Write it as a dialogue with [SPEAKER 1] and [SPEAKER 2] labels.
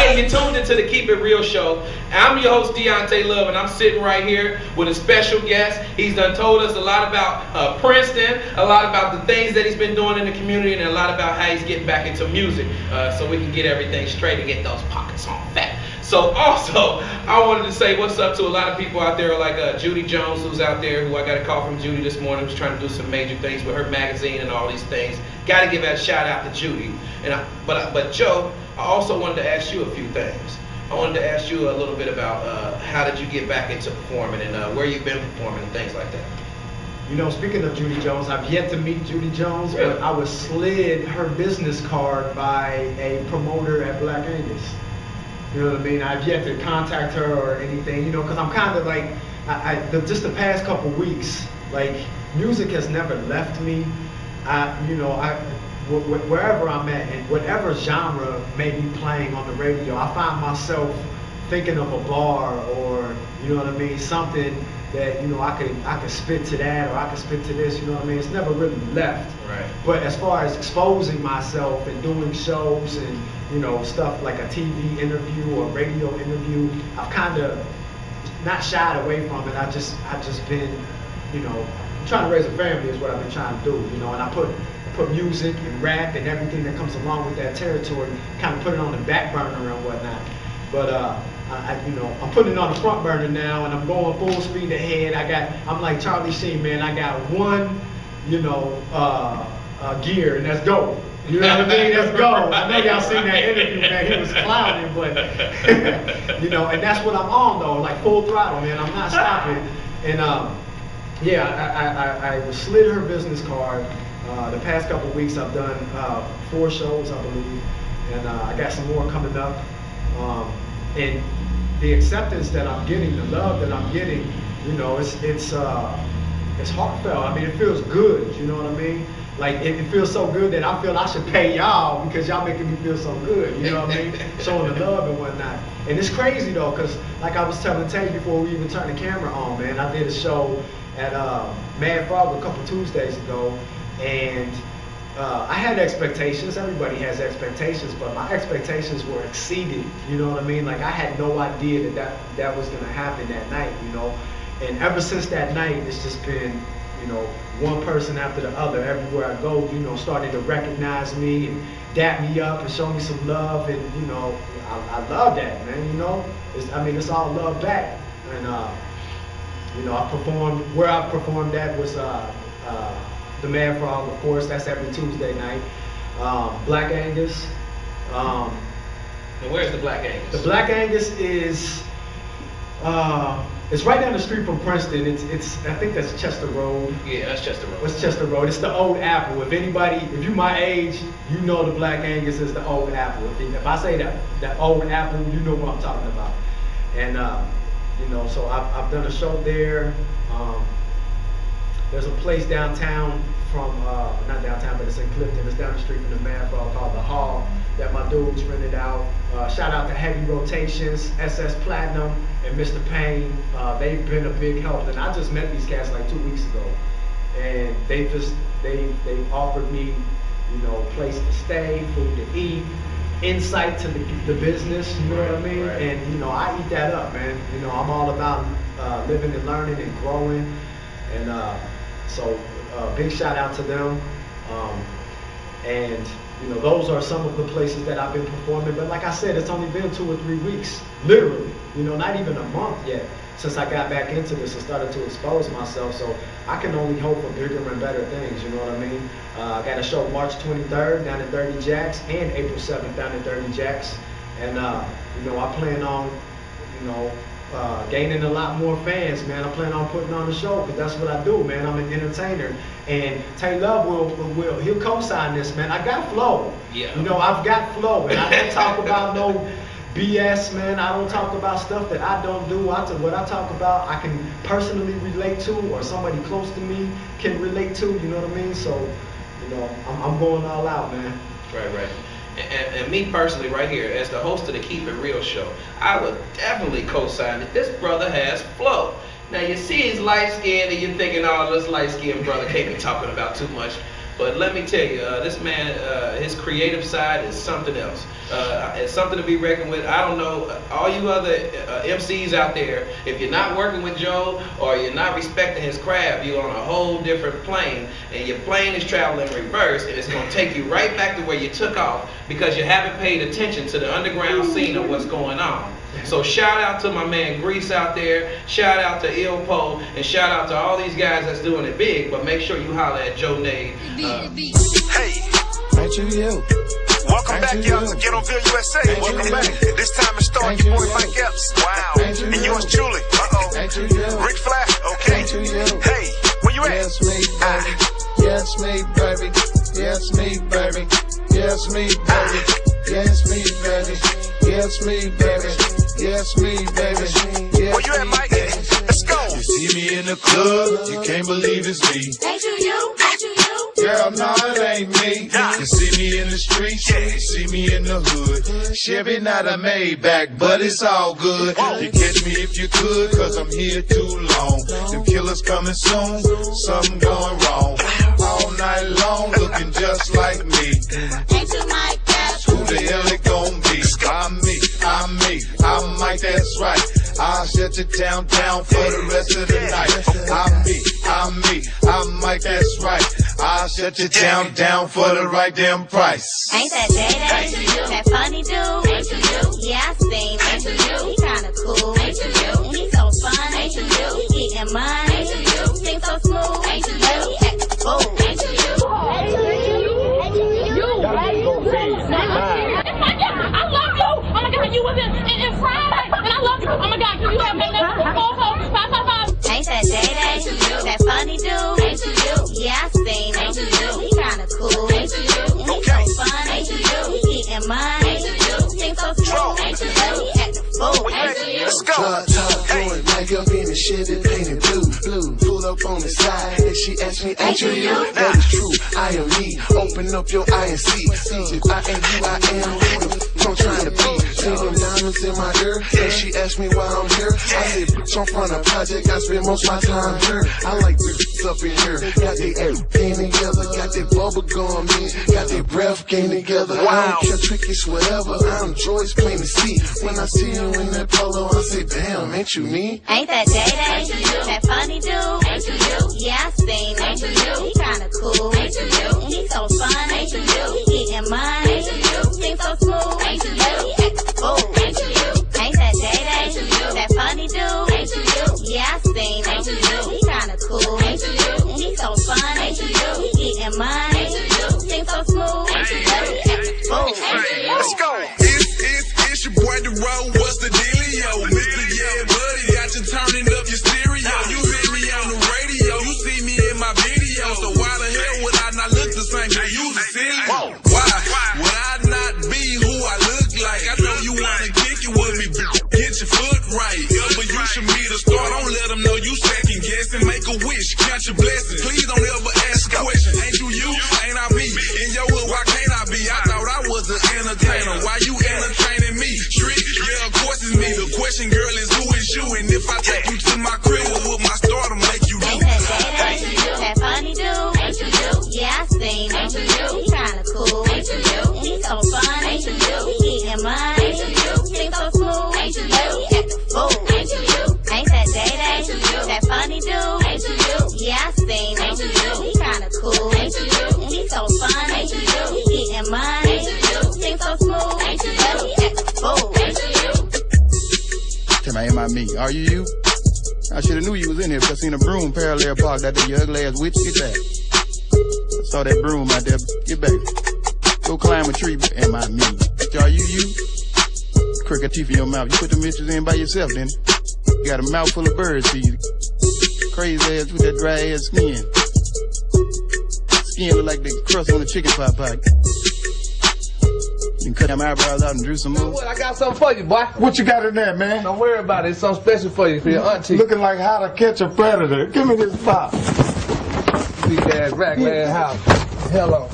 [SPEAKER 1] Hey, you tuned into the Keep It Real show. I'm your host, Deontay Love, and I'm sitting right here with a special guest. He's done told us a lot about Princeton, a lot about the things that he's been doing in the community, and a lot about how he's getting back into music, so we can get everything straight and get those pockets on fat. So also, I wanted to say what's up to a lot of people out there like Judy Jones, who's out there, who I got a call from Judy this morning, who's trying to do some major things with her magazine and all these things. Got to give that shout out to Judy. But Joe, I also wanted to ask you a few things. I wanted to ask you a little bit about how did you get back into performing and where you've been performing and things like that.
[SPEAKER 2] You know, speaking of Judy Jones, I've yet to meet Judy Jones,
[SPEAKER 1] Really?
[SPEAKER 2] but I was slid her business card by a promoter at Black Angus. You know what I mean? I've yet to contact her or anything, you know, because I'm kind of like, just the past couple weeks, like, music has never left me. Wherever I'm at and whatever genre may be playing on the radio, I find myself thinking of a bar or, you know what I mean, something that, you know, I could spit to that or I could spit to this, you know what I mean? It's never really left.
[SPEAKER 1] Right.
[SPEAKER 2] But as far as exposing myself and doing shows and, you know, stuff like a TV interview or radio interview, I've kind of not shied away from it. I've just been, you know, trying to raise a family is what I've been trying to do, you know, and I put music and rap and everything that comes along with that territory, kind of put it on the back burner and whatnot. But I'm putting it on the front burner now, and I'm going full speed ahead. I'm like Charlie Sheen, man. I got one, you know, gear, and that's go. You know what I mean? Let's go. I know y'all seen that interview, man. He was clowning, but you know, and that's what I'm on though, like full throttle, man. I'm not stopping. And I slid her business card. The past couple of weeks, I've done 4 shows, I believe, and I got some more coming up. And the acceptance that I'm getting, the love that I'm getting, you know, it's heartfelt. I mean, it feels good. You know what I mean? Like it feels so good that I feel I should pay y'all because y'all making me feel so good. You know what I mean? Showing the love and whatnot. And it's crazy though, because like I was telling Tay before we even turned the camera on, man, I did a show at Mad Frog a couple Tuesdays ago. And I had expectations. Everybody has expectations, but my expectations were exceeded. You know what I mean? Like I had no idea that was going to happen that night. You know, and ever since that night, it's just been, you know, one person after the other. Everywhere I go, you know, starting to recognize me and dap me up and show me some love. And you know, I love that, man. You know, it's all love back. And you know, where I performed at was the Mad Frog, of course, that's every Tuesday night. Black Angus.
[SPEAKER 1] And where's the Black Angus?
[SPEAKER 2] The Black Angus is, it's right down the street from Princeton. It's I think that's Chester Road.
[SPEAKER 1] Yeah, that's Chester Road.
[SPEAKER 2] It's Chester Road. It's the Old Apple. If you my age, you know the Black Angus is the Old Apple. If I say that Old Apple, you know what I'm talking about. And you know, so I've done a show there. There's a place downtown not downtown, but it's in Clifton. It's down the street from the Mad Frog called The Hall that my dudes rented out. Shout out to Heavy Rotations, SS Platinum, and Mr. Payne. They've been a big help. And I just met these cats like 2 weeks ago. And they offered me, you know, place to stay, food to eat, insight to the business, you know what I mean?
[SPEAKER 1] Right.
[SPEAKER 2] And, you know, I eat that up, man. You know, I'm all about living and learning and growing. And so big shout out to them. And you know, those are some of the places that I've been performing. But like I said, it's only been 2 or 3 weeks, literally. You know, not even a month yet since I got back into this and started to expose myself. So I can only hope for bigger and better things. You know what I mean? I got a show March 23rd down at 30 Jacks and April 7th down at 30 Jacks. And you know, I plan on, you know, gaining a lot more fans, man. I plan on putting on a show because that's what I do, man. I'm an entertainer, and Tay Love he'll co-sign this, man. I got flow.
[SPEAKER 1] Yeah.
[SPEAKER 2] You know, I've got flow, and I don't talk about no BS, man. I don't talk about stuff that I don't do. What I talk about, I can personally relate to, or somebody close to me can relate to. You know what I mean? So, you know, I'm going all out, man.
[SPEAKER 1] Right. And me personally, right here, as the host of the Keep It Real show, I would definitely co-sign that this brother has flow. Now you see he's light-skinned and you're thinking, oh, this light-skinned brother can't be talking about too much. But let me tell you, this man, his creative side is something else. It's something to be reckoned with. I don't know, all you other MCs out there, if you're not working with Joe or you're not respecting his craft, you're on a whole different plane, and your plane is traveling in reverse, and it's going to take you right back to where you took off because you haven't paid attention to the underground scene of what's going on. So shout out to my man Grease out there, shout out to Ilpo, and shout out to all these guys that's doing it big, but make sure you holler at Joe Nade.
[SPEAKER 3] Hey, welcome back, y'all, to Get On Ville USA. Welcome back. This time it's starring your boy Mike Epps. Wow. And yours truly. Rick Flash. Okay. Hey, where you at?
[SPEAKER 4] Yes, me, baby. Yes, me, baby. Yes, me, baby. Yes, me, baby. Yes, me, baby. Yes, me, baby. Yes, me, baby.
[SPEAKER 3] Where you at, Mike? Let's go.
[SPEAKER 4] You see me in the club, you can't believe it's me.
[SPEAKER 5] Ain't you?
[SPEAKER 4] Girl, no, it ain't me. You see me in the streets, you see me in the hood. Chevy, not a Maybach, but it's all good. You catch me if you could, cause I'm here too long. Them killers coming soon, something going wrong. All night long, looking just like me.
[SPEAKER 5] Ain't you Mike Epps?
[SPEAKER 4] Who the hell it gon' be? I'm Mike, that's right. I'll shut your town down for the rest of the night. I'm Mike, that's right. I'll shut your town down for the right damn price.
[SPEAKER 5] Ain't that Day-Day? That funny dude? Yeah, I seen him. He kinda cool. And he's so fun. He getting money. Seems so smooth. But he acting fool.
[SPEAKER 6] You was in Friday, and I love you. Oh my God, you have been there 44555.
[SPEAKER 5] Ain't that Day-Day? That funny dude? Yeah, I seen him. He kinda cool. And he's so fun. He getting money. Seems so smooth. But he acting fool.
[SPEAKER 3] Let's go.
[SPEAKER 4] Going back up in the Chevy painted blue. Pull up on the side and she asked me, ain't you? That is true, I am me. Open up your eye and see. If I ain't you, I am who the I'm trying to be. See them diamonds in my ear, and she asked me why I'm here. I said, bitch, I'm from the project, I spend most of my time here. I like bitches up in here. Got their everything together, got their bubble gum in, got their breath game together. I don't care, trickish, whatever. I'm Joyce, plain to see. When I see you in that polo, I say, damn, ain't you me?
[SPEAKER 5] Ain't that Day-Day? That funny dude? Yeah, I seen him. He kinda cool. And he's so fun. He getting money. Seems so smooth. But he acting fool. Ain't that Day-Day? That funny dude? Yeah, I seen him. He kinda cool. And he's so fun. He getting money. Seems so smooth. But he acting fool.
[SPEAKER 3] Let's go.
[SPEAKER 7] It's your boy The Road. What's the dealio? Mr. Yeah Buddy got you turning up your stereo. You hear me on the radio. You see me in my video. So why the hell would I not look the same? Cause you the silly. Why would I not be who I look like? I know you wanna kick it with me, get your foot right. But you should be the star. Don't let them know you second guessing. Make a wish, count your blessings. Please don't ever ask a question. Ain't you? Ain't I me? In your hood, why can't I be? I thought I was an entertainer. Why you entertaining me? Trick, yeah, of course it's me. The question, girl, is who is you? And if I take you to my crib, what would my starter make you do?
[SPEAKER 5] Ain't that Day-Day? That funny dude? Yeah, I seen him. He kinda cool. And he's so fun. He getting money. Seems so smooth. But he acting fool. Ain't that Day-Day? That funny dude? Yeah, I seen him. He kinda cool. And he's so fun. He getting money. Seems so smooth. But he acting fool.
[SPEAKER 8] Tell me, am I me? Are you? I should have knew you was in here because I seen a broom parallel parked out there, you ugly ass witch. Get back. I saw that broom out there. Get back. Go climb a tree. Am I me? Are you? Crooked teeth in your mouth. You put them bitches in by yourself, didn't you? You got a mouth full of bird seed. Crazy ass with that dry ass skin. Skin look like the crust on a chicken pot pie. You can cut them eyebrows out and drew some more.
[SPEAKER 9] I got something for you, boy.
[SPEAKER 4] What you got in there, man?
[SPEAKER 9] Don't worry about it. It's something special for you, for your auntie.
[SPEAKER 4] Looking like How to Catch a Predator. Give me this pop.
[SPEAKER 9] Big ass rack, man, house. Hello.